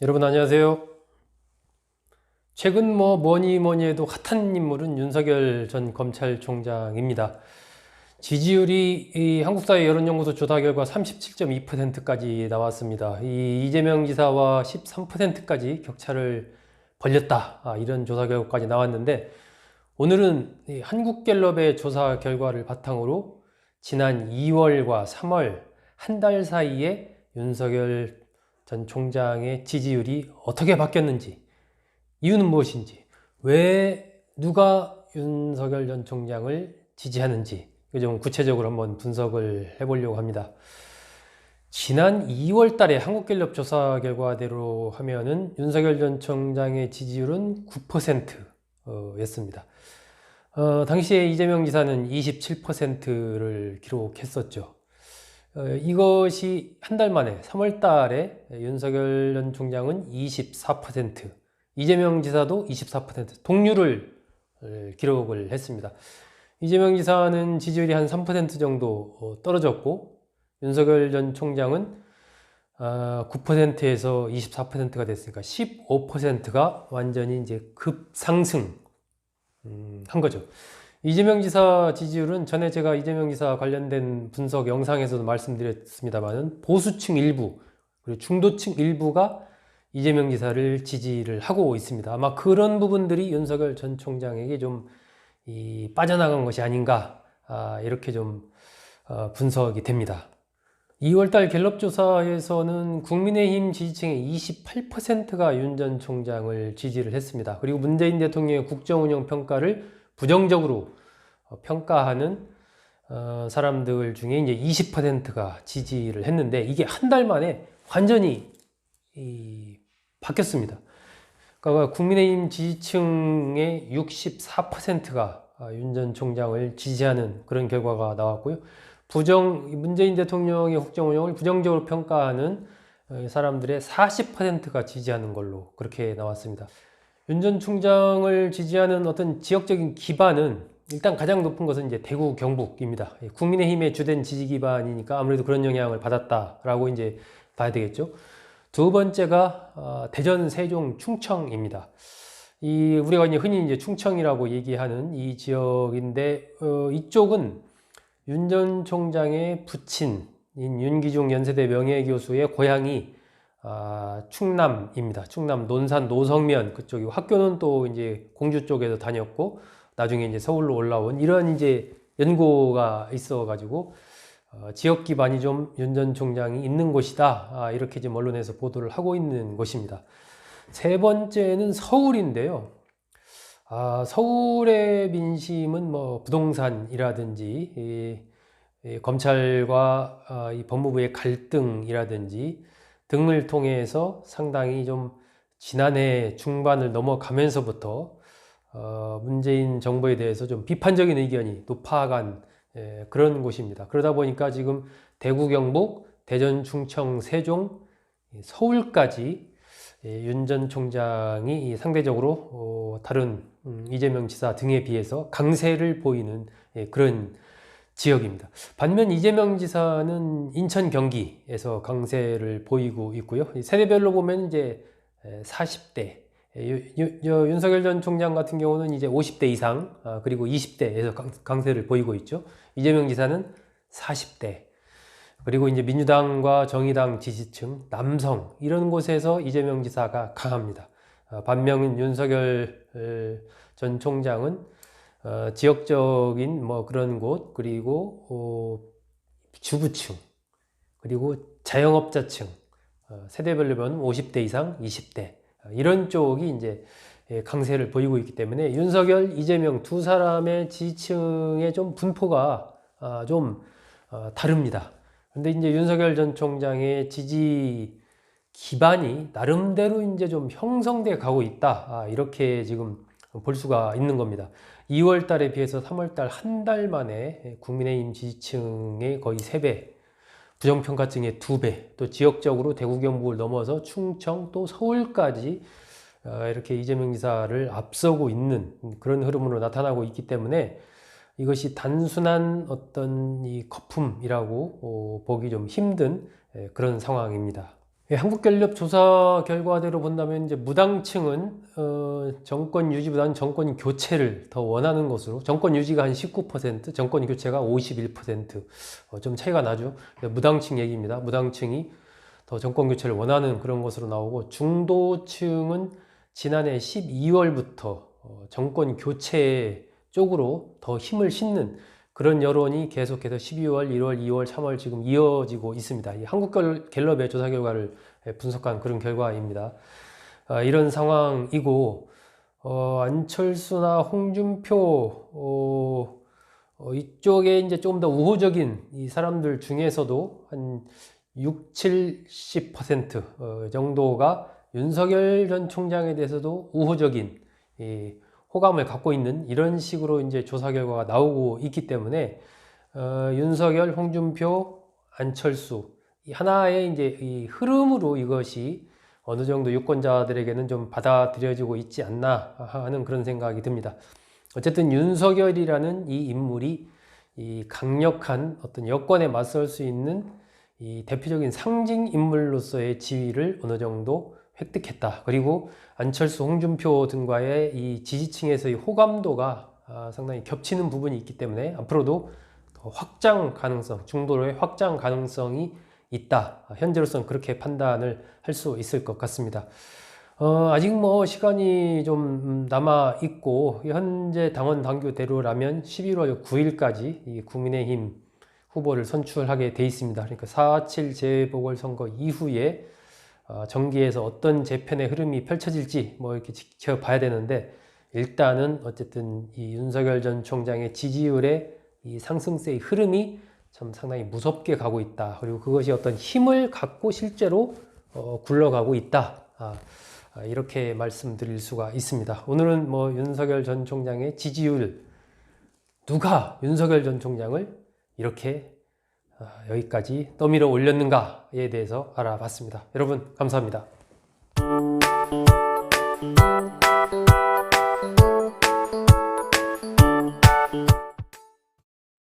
여러분 안녕하세요. 최근 뭐니 해도 핫한 인물은 윤석열 전 검찰총장입니다. 지지율이 이 한국사회 여론연구소 조사 결과 37.2%까지 나왔습니다. 이 이재명 지사와 13%까지 격차를 벌렸다. 이런 조사 결과까지 나왔는데, 오늘은 이 한국갤럽의 조사 결과를 바탕으로 지난 2월과 3월 한 달 사이에 윤석열 전 총장의 지지율이 어떻게 바뀌었는지, 이유는 무엇인지, 왜 누가 윤석열 전 총장을 지지하는지 좀 구체적으로 한번 분석을 해보려고 합니다. 지난 2월 달에 한국갤럽 조사 결과대로 하면은 윤석열 전 총장의 지지율은 9%였습니다. 당시에 이재명 지사는 27%를 기록했었죠. 이것이 한 달 만에 3월 달에 윤석열 전 총장은 24%, 이재명 지사도 24% 동률을 기록을 했습니다. 이재명 지사는 지지율이 한 3% 정도 떨어졌고, 윤석열 전 총장은 9%에서 24%가 됐으니까 15%가 완전히 이제 급상승 한 거죠. 이재명 지사 지지율은 전에 제가 이재명 지사 관련된 분석 영상에서도 말씀드렸습니다만, 보수층 일부 그리고 중도층 일부가 이재명 지사를 지지를 하고 있습니다. 아마 그런 부분들이 윤석열 전 총장에게 좀 빠져나간 것이 아닌가, 이렇게 좀 분석이 됩니다. 2월달 갤럽 조사에서는 국민의힘 지지층의 28%가 윤 전 총장을 지지를 했습니다. 그리고 문재인 대통령의 국정운영 평가를 부정적으로 평가하는 사람들 중에 이제 20%가 지지를 했는데, 이게 한 달 만에 완전히 바뀌었습니다. 그러니까 국민의힘 지지층의 64%가 윤 전 총장을 지지하는 그런 결과가 나왔고요. 문재인 대통령의 국정운영을 부정적으로 평가하는 사람들의 40%가 지지하는 걸로 그렇게 나왔습니다. 윤 전 총장을 지지하는 어떤 지역적인 기반은 일단 가장 높은 것은 이제 대구 경북입니다. 국민의힘의 주된 지지 기반이니까 아무래도 그런 영향을 받았다라고 이제 봐야 되겠죠. 두 번째가 대전, 세종, 충청입니다. 우리가 이제 흔히 이제 충청이라고 얘기하는 이 지역인데, 이쪽은 윤 전 총장의 부친인 윤기중 연세대 명예교수의 고향이 충남입니다. 충남 논산 노성면 그쪽이고, 학교는 또 이제 공주 쪽에서 다녔고, 나중에 이제 서울로 올라온 이런 이제 연고가 있어가지고 지역 기반이 좀 윤 전 총장이 있는 곳이다, 이렇게 지금 언론에서 보도를 하고 있는 것입니다. 세 번째는 서울인데요. 서울의 민심은 뭐 부동산이라든지 검찰과 이 법무부의 갈등이라든지 등을 통해서 상당히 좀 지난해 중반을 넘어가면서부터 문재인 정부에 대해서 좀 비판적인 의견이 높아간 그런 곳입니다. 그러다 보니까 지금 대구, 경북, 대전, 충청, 세종, 서울까지 윤 전 총장이 상대적으로 다른 이재명 지사 등에 비해서 강세를 보이는 그런 지역입니다. 반면 이재명 지사는 인천, 경기에서 강세를 보이고 있고요. 세대별로 보면 이제 40대, 윤석열 전 총장 같은 경우는 이제 50대 이상, 그리고 20대에서 강세를 보이고 있죠. 이재명 지사는 40대, 그리고 이제 민주당과 정의당 지지층, 남성, 이런 곳에서 이재명 지사가 강합니다. 반면 윤석열 전 총장은 지역적인 뭐 그런 곳, 그리고 주부층, 그리고 자영업자층, 세대별로 보면 50대 이상, 20대, 이런 쪽이 이제 강세를 보이고 있기 때문에 윤석열, 이재명 두 사람의 지지층의 좀 분포가 좀 다릅니다. 근데 이제 윤석열 전 총장의 지지 기반이 나름대로 이제 좀 형성돼 가고 있다, 이렇게 지금 볼 수가 있는 겁니다. 2월 달에 비해서 3월 달 한 달 만에 국민의힘 지지층의 거의 3배, 부정평가층의 2배, 또 지역적으로 대구, 경북을 넘어서 충청 또 서울까지 이렇게 이재명 지사를 앞서고 있는 그런 흐름으로 나타나고 있기 때문에, 이것이 단순한 어떤 이 거품이라고 보기 좀 힘든 그런 상황입니다. 예, 한국갤럽 조사 결과대로 본다면 이제 무당층은 정권 유지보다는 정권 교체를 더 원하는 것으로, 정권 유지가 한 19%, 정권 교체가 51%, 좀 차이가 나죠. 무당층 얘기입니다. 무당층이 더 정권 교체를 원하는 그런 것으로 나오고, 중도층은 지난해 12월부터 정권 교체 쪽으로 더 힘을 싣는 그런 여론이 계속해서 12월, 1월, 2월, 3월 지금 이어지고 있습니다. 이 한국갤럽의 조사 결과를 분석한 그런 결과입니다. 이런 상황이고, 안철수나 홍준표 이쪽에 이제 조금 더 우호적인 이 사람들 중에서도 한 6, 70% 정도가 윤석열 전 총장에 대해서도 우호적인 이 호감을 갖고 있는 이런 식으로 이제 조사 결과가 나오고 있기 때문에 윤석열, 홍준표, 안철수 이 하나의 이제 이 흐름으로 이것이 어느 정도 유권자들에게는 좀 받아들여지고 있지 않나 하는 그런 생각이 듭니다. 어쨌든 윤석열이라는 이 인물이 이 강력한 어떤 여권에 맞설 수 있는 이 대표적인 상징 인물로서의 지위를 어느 정도 획득했다. 그리고 안철수, 홍준표 등과의 이 지지층에서의 호감도가 상당히 겹치는 부분이 있기 때문에 앞으로도 더 확장 가능성, 중도로의 확장 가능성이 있다. 현재로서는 그렇게 판단을 할 수 있을 것 같습니다. 아직 뭐 시간이 좀 남아 있고, 현재 당원 당규대로라면 11월 9일까지 이 국민의힘 후보를 선출하게 돼 있습니다. 그러니까 4.7 재보궐선거 이후에 정기에서 어떤 재편의 흐름이 펼쳐질지 뭐 이렇게 지켜봐야 되는데, 일단은 어쨌든 이 윤석열 전 총장의 지지율의 이 상승세의 흐름이 참 상당히 무섭게 가고 있다. 그리고 그것이 어떤 힘을 갖고 실제로 굴러가고 있다. 이렇게 말씀드릴 수가 있습니다. 오늘은 뭐 윤석열 전 총장의 지지율, 누가 윤석열 전 총장을 이렇게 여기까지 떠밀어 올렸는가에 대해서 알아봤습니다. 여러분 감사합니다.